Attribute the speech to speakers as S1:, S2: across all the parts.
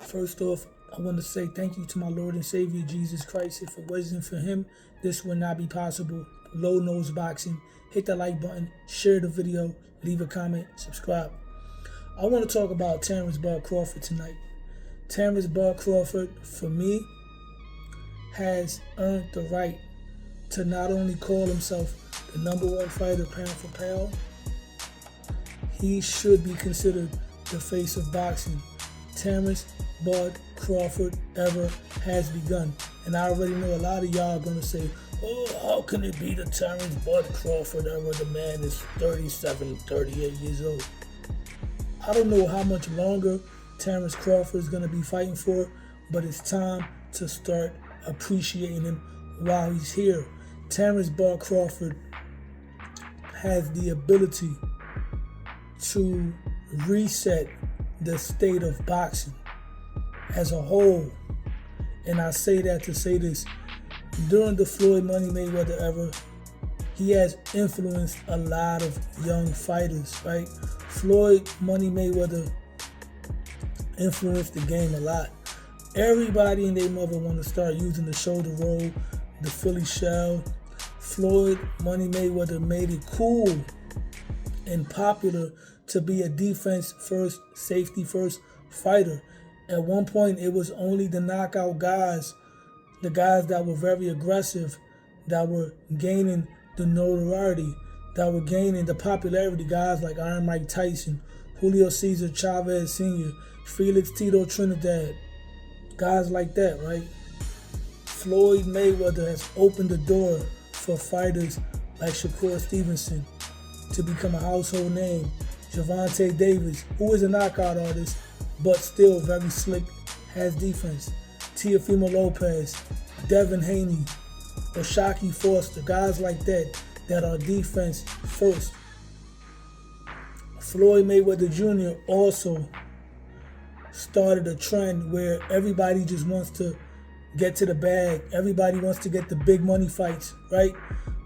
S1: First off, I want to say thank you to my Lord and Savior Jesus Christ. If it wasn't for him, this would not be possible. Low Nose Boxing. Hit the like button, share the video, leave a comment, subscribe. I want to talk about Terence Bud Crawford tonight. Terence Bud Crawford, for me, has earned the right to not only call himself the #1 fighter pound for pound, he should be considered the face of boxing. Terence Bud Crawford era has begun. And I already know a lot of y'all are going to say, oh, how can it be the Terence Bud Crawford era? The man is 37, 38 years old. I don't know how much longer Terence Crawford is going to be fighting for, but it's time to start appreciating him while he's here. Terence Bud Crawford has the ability to reset the state of boxing as a whole. And I say that to say this. During the Floyd Money Mayweather era, he has influenced a lot of young fighters, right? Floyd Money Mayweather influenced the game a lot. Everybody and their mother want to start using the shoulder roll, the Philly shell. Floyd Money Mayweather made it cool and popular to be a defense first, safety first fighter. At one point, it was only the knockout guys, the guys that were very aggressive, that were gaining the notoriety, that were gaining the popularity. Guys like Iron Mike Tyson, Julio Cesar Chavez Sr., Felix Tito Trinidad, guys like that, right? Floyd Mayweather has opened the door for fighters like Shakur Stevenson to become a household name. Gervonta Davis, who is a knockout artist, but still very slick, has defense. Teofimo Lopez, Devin Haney, Oshaki Foster, guys like that are defense first. Floyd Mayweather Jr. also started a trend where everybody just wants to get to the bag. Everybody wants to get the big money fights, right?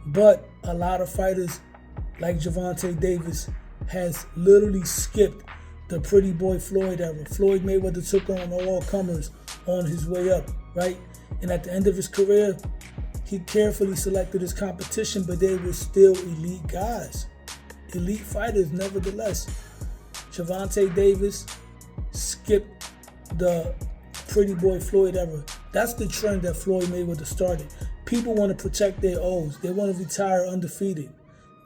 S1: But a lot of fighters like Gervonta Davis has literally skipped the pretty boy Floyd era. Floyd Mayweather took on all comers on his way up, right? And at the end of his career, he carefully selected his competition, but they were still elite guys. Elite fighters, nevertheless. Gervonta Davis skipped the pretty boy Floyd era. That's the trend that Floyd Mayweather started. People want to protect their O's. They want to retire undefeated.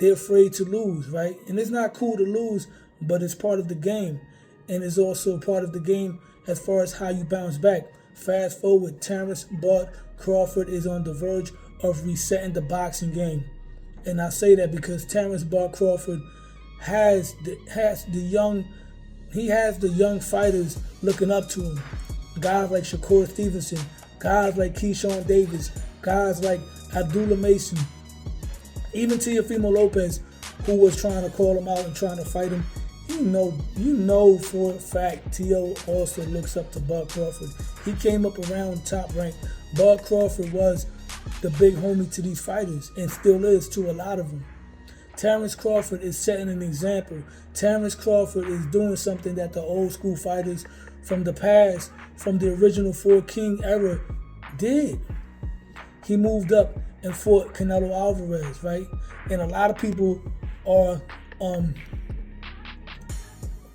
S1: They're afraid to lose, right? And it's not cool to lose, but it's part of the game. And it's also part of the game as far as how you bounce back. Fast forward, Terence Bud Crawford is on the verge of resetting the boxing game. And I say that because Terence Bud Crawford has the young fighters looking up to him. Guys like Shakur Stevenson, guys like Keyshawn Davis, guys like Abdullah Mason, even Teofimo Lopez, who was trying to call him out and trying to fight him. You know for a fact T.O. also looks up to Bud Crawford. He came up around top rank. Bud Crawford was the big homie to these fighters and still is to a lot of them. Terence Crawford is setting an example. Terence Crawford is doing something that the old school fighters from the past, from the original Four King era, did. He moved up and fought Canelo Alvarez, right? And a lot of people are,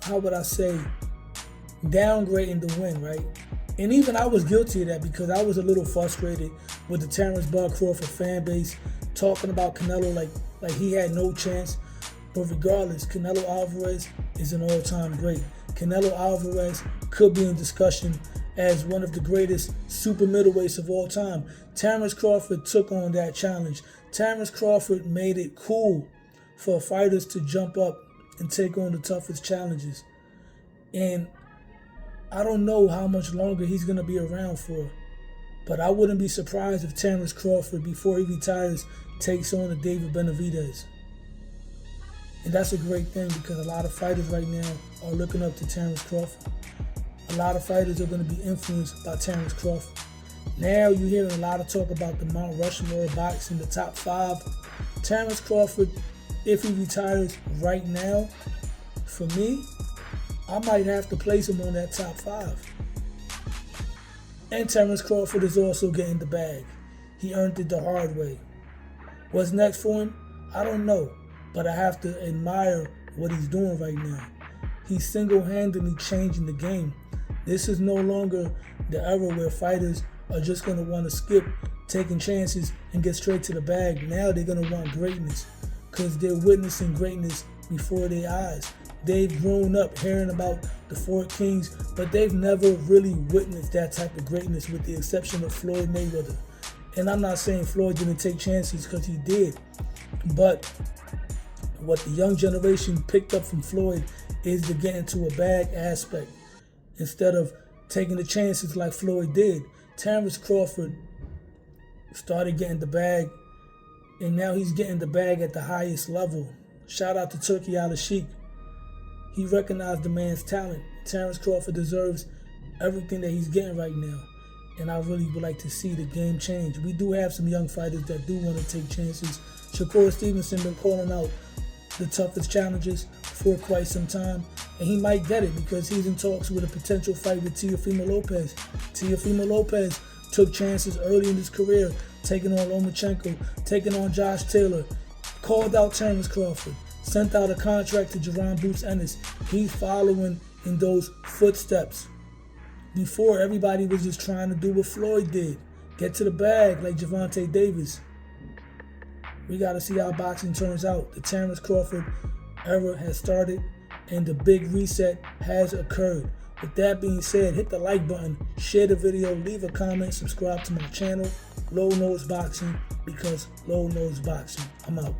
S1: how would I say, downgrading the win, right? And even I was guilty of that because I was a little frustrated with the Terence Bud Crawford fan base talking about Canelo like he had no chance. But regardless, Canelo Alvarez is an all-time great. Canelo Alvarez could be in discussion as one of the greatest super middleweights of all time. Terence Crawford took on that challenge. Terence Crawford made it cool for fighters to jump up and take on the toughest challenges. And I don't know how much longer he's going to be around for, but I wouldn't be surprised if Terence Crawford, before he retires, takes on a David Benavidez. And that's a great thing because a lot of fighters right now are looking up to Terence Crawford. A lot of fighters are going to be influenced by Terence Crawford. Now you're hearing a lot of talk about the Mount Rushmore of boxing, the top 5. Terence Crawford, if he retires right now, for me, I might have to place him on that top 5. And Terence Crawford is also getting the bag. He earned it the hard way. What's next for him? I don't know, but I have to admire what he's doing right now. He's single-handedly changing the game. This is no longer the era where fighters are just going to want to skip taking chances and get straight to the bag. Now they're going to want greatness because they're witnessing greatness before their eyes. They've grown up hearing about the Four Kings, but they've never really witnessed that type of greatness with the exception of Floyd Mayweather. And I'm not saying Floyd didn't take chances, because he did. But what the young generation picked up from Floyd is the get into a bag aspect. Instead of taking the chances like Floyd did, Terence Crawford started getting the bag, and now he's getting the bag at the highest level. Shout out to Turkey Al-Sheikh. He recognized the man's talent. Terence Crawford deserves everything that he's getting right now. And I really would like to see the game change. We do have some young fighters that do want to take chances. Shakur Stevenson been calling out the toughest challenges for quite some time. And he might get it because he's in talks with a potential fight with Teofimo Lopez. Teofimo Lopez took chances early in his career, taking on Lomachenko, taking on Josh Taylor, called out Terence Crawford, sent out a contract to Jerron Boots Ennis. He's following in those footsteps. Before, everybody was just trying to do what Floyd did, get to the bag like Gervonta Davis. We got to see how boxing turns out. The Terence Crawford era has started, and the big reset has occurred. With that being said, hit the like button, share the video, leave a comment, subscribe to my channel, Low Nose Boxing, because Low Nose Boxing. I'm out.